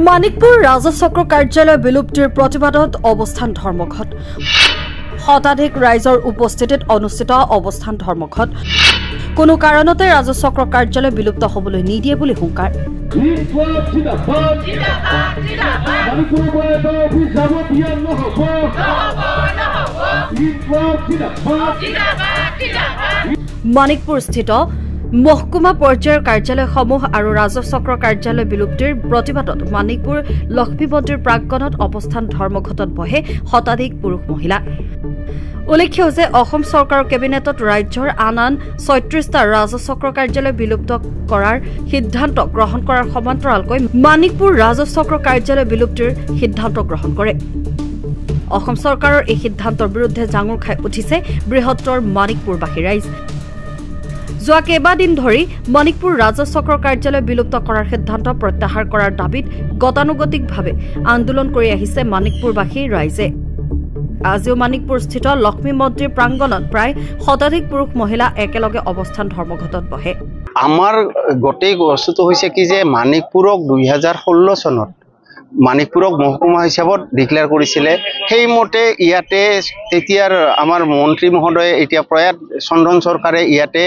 মানিকপুৰ ৰাজচক্ৰ কাৰ্যালয় বিলুপ্তিৰ প্ৰতিবাদত অৱস্থান ধৰ্মঘট শতাধিক ৰাইজৰ উপস্থিতিত অনুষ্ঠিত অৱস্থান ধৰ্মঘট কোনো কাৰণতে ৰাজচক্ৰ কাৰ্যালয় বিলুপ্ত হ'বলৈ নিদিয়ে বুলি হুংকাৰ মানিকপুৰ স্থিত মহকুমা পৰ্যায়ৰ কাৰ্যালয়সমূহ আৰু ৰাজচক্ৰ কাৰ্যালয় বিলুপ্তিৰ প্ৰতিবাদত মানিকপুৰ লক্ষ্মী মন্দিৰ প্ৰাংগণত অৱস্থান ধৰ্মঘটত বহে শতাধিক পুৰুষ মহিলা উল্লেখ্য যে অসম চৰকাৰৰ কেবিনেটত ৰাজ্যৰ আন ৩৬টা ৰাজচক্ৰ কাৰ্যালয় বিলুপ্ত কৰাৰ সিদ্ধান্ত গ্ৰহণ কৰাৰ সমান্তৰালকৈ মানিকপুৰ ৰাজচক্ৰ কাৰ্যালয় বিলুপ্তিৰ সিদ্ধান্ত গ্ৰহণ কৰে অসম চৰকাৰৰ এই সিদ্ধান্তৰ বিৰুদ্ধে জাঙুৰ খাই উঠিছে বৃহত্তৰ মানিকপুৰবাসী ৰাইজ যোৱা কেইবাদিন ধৰি মানিকপুৰ ৰাজচক্ৰ কাৰ্যালয় বিলুপ্ত কৰাৰ সিদ্ধান্ত প্ৰত্যাহাৰ কৰাৰ দাবীত গতানুগতিকভাৱে আন্দোলন কৰি আহিছে মানিকপুৰবাসী ৰাইজে আজিও মানিকপুৰ স্থিত লক্ষ্মী মন্দিৰ প্ৰাংগণত প্ৰায় শতাধিক পুৰুষ মহিলা একেলগে অৱস্থান ধৰ্মঘটত বহে আমাৰ গোটেই বস্তুটো হৈছে কি যে মানিকপুৰক 2016 চনত মানিকপুৰক মহকুমা হিচাপত ডিক্লেয়াৰ কৰিছিলে সেই মতে ইয়াতে তেতিয়াৰ আমাৰ মন্ত্ৰী মহোদয় এতিয়া প্ৰয়াত চন্দন চৰকাৰে ইয়াতে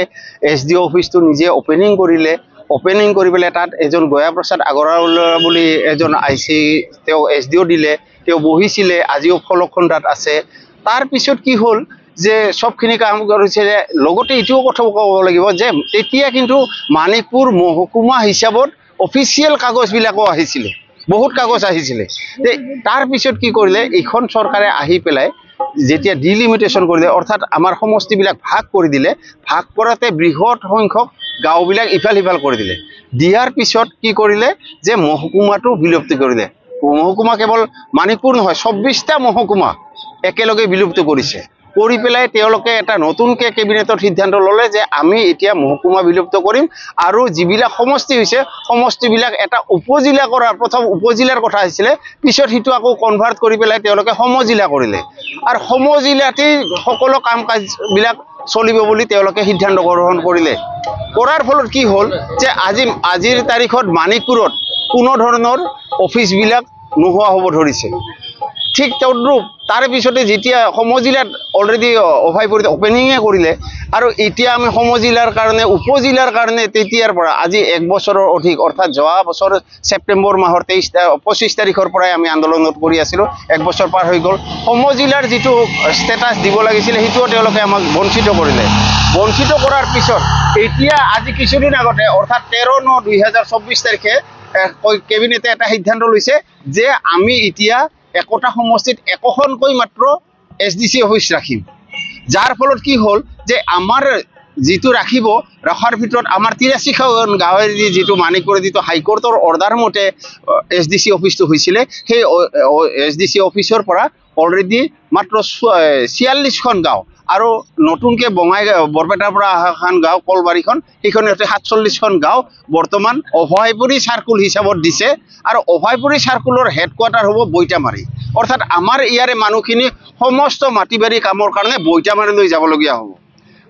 এছডিও অফিসটো নিজে ওপেনিং কৰিলে ওপেনিং কৰি পেলাই তাত এজন গয়া প্ৰসাদ আগৰৱালা বুলি এজন আইসি তেওঁ এছডিও দিলে তেওঁ বহিছিলে আজিও ফলকখন তাত আছে তাৰ পিছত কি হ'ল যে সবখিনি কাম কৰিছিলে লগতে এটিও কথা ক'ব লাগিব যে তেতিয়া কিন্তু মানিকপুৰ মহকুমা হিচাপত অফিচিয়েল কাগজবিলাকো আহিছিলে বহুত কাগজ আহিছিলে তাৰ পিছত কি কৰিলে এইখন চৰকাৰে আহি পেলাই যেতিয়া ডিলিমিটেশন কৰিলে অৰ্থাৎ আমাৰ সমষ্টিবিলাক ভাগ কৰি দিলে ভাগ কৰাতে বৃহৎ সংখ্যক গাঁওবিলাক ইফাল সিফাল কৰি দিলে দিয়াৰ পিছত কি কৰিলে যে মহকুমাটো বিলুপ্তি কৰিলে মহকুমা কেৱল মানিকপুৰ নহয় ২৪টা মহকুমা একেলগে বিলুপ্ত কৰিছে কৰি পেলাই তেওঁলোকে এটা নতুনকৈ কেবিনেটৰ সিদ্ধান্ত ল'লে যে আমি এতিয়া মহকুমা বিলুপ্ত কৰিম আৰু যিবিলাক সমষ্টি হৈছে সমষ্টিবিলাক এটা উপজিলা কৰাৰ প্ৰথম উপজিলাৰ কথা আহিছিলে পিছত সিটো আকৌ কনভাৰ্ট কৰি পেলাই তেওঁলোকে সমজিলা কৰিলে আৰু সমজিলাতেই সকলো কাম কাজবিলাক চলিব বুলি তেওঁলোকে সিদ্ধান্ত গ্ৰহণ কৰিলে কৰাৰ ফলত কি হ'ল যে আজিৰ তাৰিখত মানিকপুৰত কোনো ধৰণৰ অফিচবিলাক নোহোৱা হ'ব ধৰিছে ঠিক তদ্ৰুপ তাৰে পিছতে যেতিয়া সমজিলাত অলৰেডি অভাইপুৰীত ওপেনিঙে কৰিলে আৰু এতিয়া আমি সমজিলাৰ কাৰণে উপজিলাৰ কাৰণে তেতিয়াৰ পৰা আজি 1 বছৰৰ অধিক অৰ্থাৎ যোৱা বছৰ ছেপ্টেম্বৰ মাহৰ 25 তাৰিখৰ পৰাই আমি আন্দোলনত কৰি আছিলোঁ 1 বছৰ পাৰ হৈ গ'ল সমজিলাৰ যিটো ষ্টেটাছ দিব লাগিছিলে সেইটোও তেওঁলোকে আমাক বঞ্চিত কৰিলে বঞ্চিত কৰাৰ পিছত এতিয়া আজি কিছুদিন আগতে অৰ্থাৎ 13/9/2024 তাৰিখে কেবিনেটে এটা সিদ্ধান্ত লৈছে যে আমি এতিয়া একোটা সমষ্টিত একোখনকৈ মাত্ৰ এছডিসি অফিস ৰাখিম যাৰ ফলত কি হ'ল যে আমাৰ যিটো ৰাখিব ৰখাৰ ভিতৰত আমাৰ 83খন গাঁৱৰ যিটো মানিকপুৰ যিটো হাইকোৰ্টৰ অৰ্ডাৰ মতে এছডিসি অফিসটো হৈছিলে সেই এছডিসি অফিসৰ পৰা অলৰেডি মাত্ৰ 46খন গাঁও আৰু নতুনকৈ বঙাই বৰপেটাৰ পৰা অহাখন গাঁও কলবাৰীখন সেইখন 47খন গাঁও বৰ্তমান অভয়পুৰী চাৰ্কুল হিচাপত দিছে আৰু অভয়পুৰী চাৰ্কুলৰ হেডকোৱাৰ্টাৰ হ'ব বৈতামাৰী অৰ্থাৎ আমাৰ ইয়াৰে মানুহখিনি সমস্ত মাটিবাৰী কামৰ কাৰণে বৈতামাৰীলৈ যাবলগীয়া হ'ব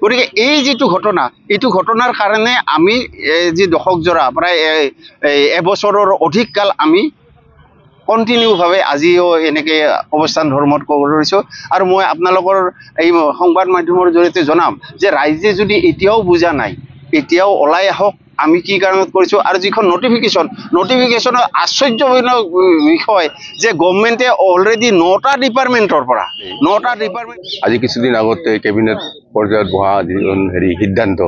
গতিকে এই যিটো ঘটনা এইটো ঘটনাৰ কাৰণে আমি যি দশক জোৰা প্ৰায় এবছৰৰ অধিক কাল আমি কণ্টিনিউভাৱে আজিও এনেকৈ অৱস্থান ধৰ্মত কৰিছোঁ আৰু মই আপোনালোকৰ এই সংবাদ মাধ্যমৰ জৰিয়তে জনাম যে ৰাইজে যদি এতিয়াও বুজা নাই এতিয়াও ওলাই আহক আমি কি কাৰণত কৰিছোঁ আৰু যিখন নটিফিকেশ্যনৰ আশ্চৰ্যজনক বিষয় যে গভৰ্ণমেণ্টে অলৰেডি 9টা ডিপাৰ্টমেণ্টৰ পৰা 9টা ডিপাৰ্টমেণ্ট আজি কিছুদিন আগতে কেবিনেট পৰ্যায়ত বহা যিখন সিদ্ধান্ত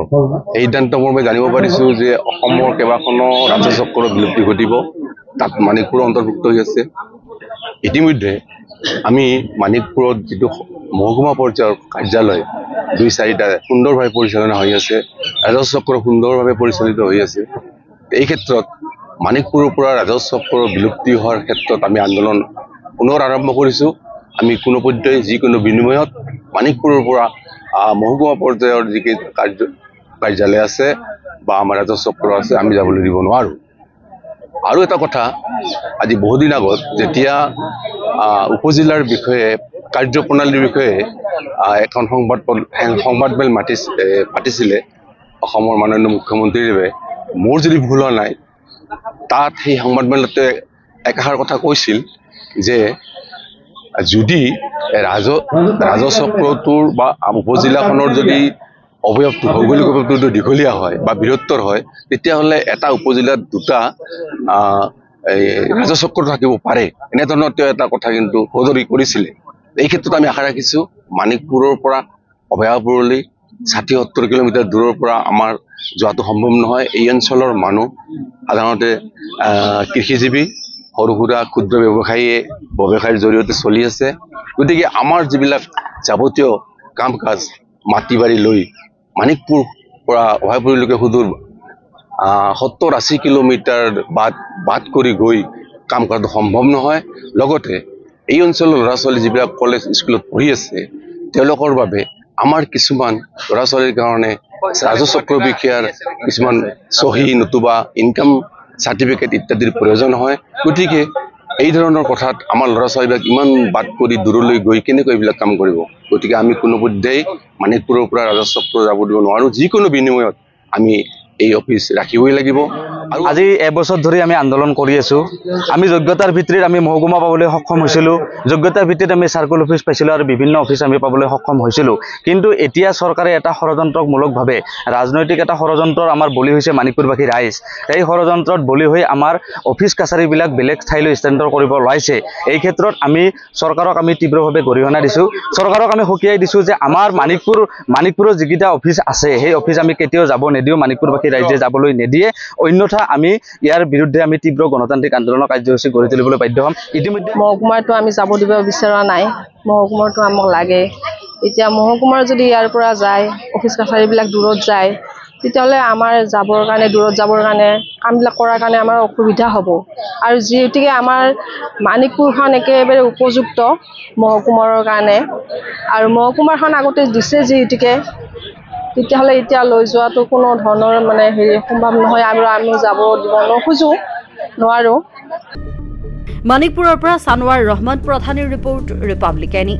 এই সিদ্ধান্তৰ মই জানিব পাৰিছোঁ যে অসমৰ কেইবাখনো ৰাজচক্ৰ বিলুপ্তি ঘটিব তাত মানিকপুৰ অন্তৰ্ভুক্ত হৈ আছে ইতিমধ্যে আমি মানিকপুৰত যিটো মহকুমা পৰ্যায়ৰ কাৰ্যালয় 2-4টা সুন্দৰভাৱে পৰিচালনা হৈ আছে ৰাজচক্ৰ সুন্দৰভাৱে পৰিচালিত হৈ আছে এই ক্ষেত্ৰত মানিকপুৰৰ পৰা ৰাজচক্ৰ বিলুপ্তি হোৱাৰ ক্ষেত্ৰত আমি আন্দোলন পুনৰ আৰম্ভ কৰিছোঁ আমি কোনো পৰ্যায়ে যিকোনো বিনিময়ত মানিকপুৰৰ পৰা মহকুমা পৰ্যায়ৰ যি কাৰ্যালয় আছে বা আমাৰ ৰাজচক্ৰ আছে আমি যাবলৈ দিব নোৱাৰোঁ আৰু এটা কথা আজি বহুদিন আগত যেতিয়া উপজিলাৰ বিষয়ে কাৰ্যপ্ৰণালীৰ বিষয়ে এখন সংবাদমেল পাতিছিলে অসমৰ মাননীয় মুখ্যমন্ত্ৰীদেৱে। মোৰ যদি ভুল হোৱা নাই, তাত সেই সংবাদমেলতে একাষাৰ কথা কৈছিল যে যদি ৰাজচক্ৰটোৰ বা উপজিলাখনৰ যদি অৱয়বটো ভৌগোলিক অৱয়বটো দীঘলীয়া হয় বা বৃহত্তৰ হয়, তেতিয়াহ'লে এটা উপজিলাত দুটা ৰাজচক্ৰ থাকিব পাৰে। এনেধৰণৰ তেওঁ এটা কথা কিন্তু সদৰি কৰিছিলে। এই ক্ষেত্ৰত আমি আশা ৰাখিছোঁ মানিকপুৰৰ পৰা অভয়াপুৰলৈ ৬০-৭০ কিলোমিটাৰ দূৰৰ পৰা আমাৰ যোৱাটো সম্ভৱ নহয়। এই অঞ্চলৰ মানুহ সাধাৰণতে কৃষিজীৱী, সৰু সুৰা ক্ষুদ্ৰ ব্যৱসায়ৰ জৰিয়তে চলি আছে। গতিকে আমাৰ যিবিলাক যাৱতীয় কাম কাজ মাটি বাৰী লৈ মানিকপুৰ পৰা অভয়াপুৰীলৈকে সুদূৰ ৭০-৮০ কিলোমিটাৰ বাট কৰি গৈ কাম কৰাটো সম্ভৱ নহয়। লগতে এই অঞ্চলৰ ল'ৰা ছোৱালী যিবিলাক কলেজ স্কুলত পঢ়ি আছে, তেওঁলোকৰ বাবে আমাৰ কিছুমান ল'ৰা ছোৱালীৰ কাৰণে ৰাজচক্ৰ বিষয়াৰ কিছুমান চহী নতুবা ইনকাম চাৰ্টিফিকেট ইত্যাদিৰ প্ৰয়োজন হয়। গতিকে এই ধৰণৰ কথাত আমাৰ ল'ৰা ছোৱালীবিলাক ইমান বাট কৰি দূৰলৈ গৈ কেনেকৈ এইবিলাক কাম কৰিব। গতিকে আমি কোনোপধ্যেই মানিকপুৰৰ পৰা ৰাজচক্ৰ যাব দিব নোৱাৰোঁ। যিকোনো বিনিময়ত আমি এই অফিচ ৰাখিবই লাগিব। আৰু আজি এবছৰ ধৰি আমি আন্দোলন কৰি আছোঁ। আমি যোগ্যতাৰ ভিত্তিত আমি মহকুমা পাবলৈ সক্ষম হৈছিলোঁ, যোগ্যতাৰ ভিত্তিত আমি চাৰ্কল অফিচ পাইছিলোঁ আৰু বিভিন্ন অফিচ আমি পাবলৈ সক্ষম হৈছিলোঁ। কিন্তু এতিয়া চৰকাৰে এটা ষড়যন্ত্ৰমূলকভাৱে ৰাজনৈতিক এটা ষড়যন্ত্ৰৰ আমাৰ বলি হৈছে মানিকপুৰবাসী ৰাইজ। এই ষড়যন্ত্ৰত বলি হৈ আমাৰ অফিচ কাছাৰীবিলাক বেলেগ ঠাইলৈ স্থানান্তৰ কৰিব ওলাইছে। এই ক্ষেত্ৰত আমি চৰকাৰক আমি তীব্ৰভাৱে গৰিহণা দিছোঁ। চৰকাৰক আমি সকীয়াই দিছোঁ যে আমাৰ মানিকপুৰৰ যিকেইটা অফিচ আছে, সেই অফিচ আমি কেতিয়াও যাব নিদিওঁ, মানিকপুৰবাসী ৰাইজে যাবলৈ নিদিয়ে। অন্যথা আমি ইয়াৰ বিৰুদ্ধে আমি তীব্ৰ গণতান্ত্ৰিক আন্দোলনৰ কাৰ্যসূচী গঢ়ি তুলিবলৈ বাধ্য হ'ম। ইতিমধ্যে মহকুমাৰটো আমি যাব দিব বিচৰা নাই, মহকুমাৰটো আমাক লাগে। এতিয়া মহকুমাৰ যদি ইয়াৰ পৰা যায়, অফিচ কাছাৰীবিলাক দূৰত যায়, তেতিয়াহ'লে আমাৰ দূৰত যাবৰ কাৰণে কামবিলাক কৰাৰ কাৰণে আমাৰ অসুবিধা হ'ব। আৰু যিহেতুকে আমাৰ মানিকপুৰখন একেবাৰে উপযুক্ত মহকুমাৰৰ কাৰণে, আৰু মহকুমাৰখন আগতে দিছে যিহেতুকে, তেতিয়াহ'লে এতিয়া লৈ যোৱাটো কোনো ধৰণৰ সম্ভৱ নহয় আৰু আমি যাব দিব নোৱাৰোঁ। মানিকপুৰৰ পৰা ছানৱাৰ ৰহমান প্ৰধানীৰ ৰিপৰ্ট, ৰিপাব্লিকানী।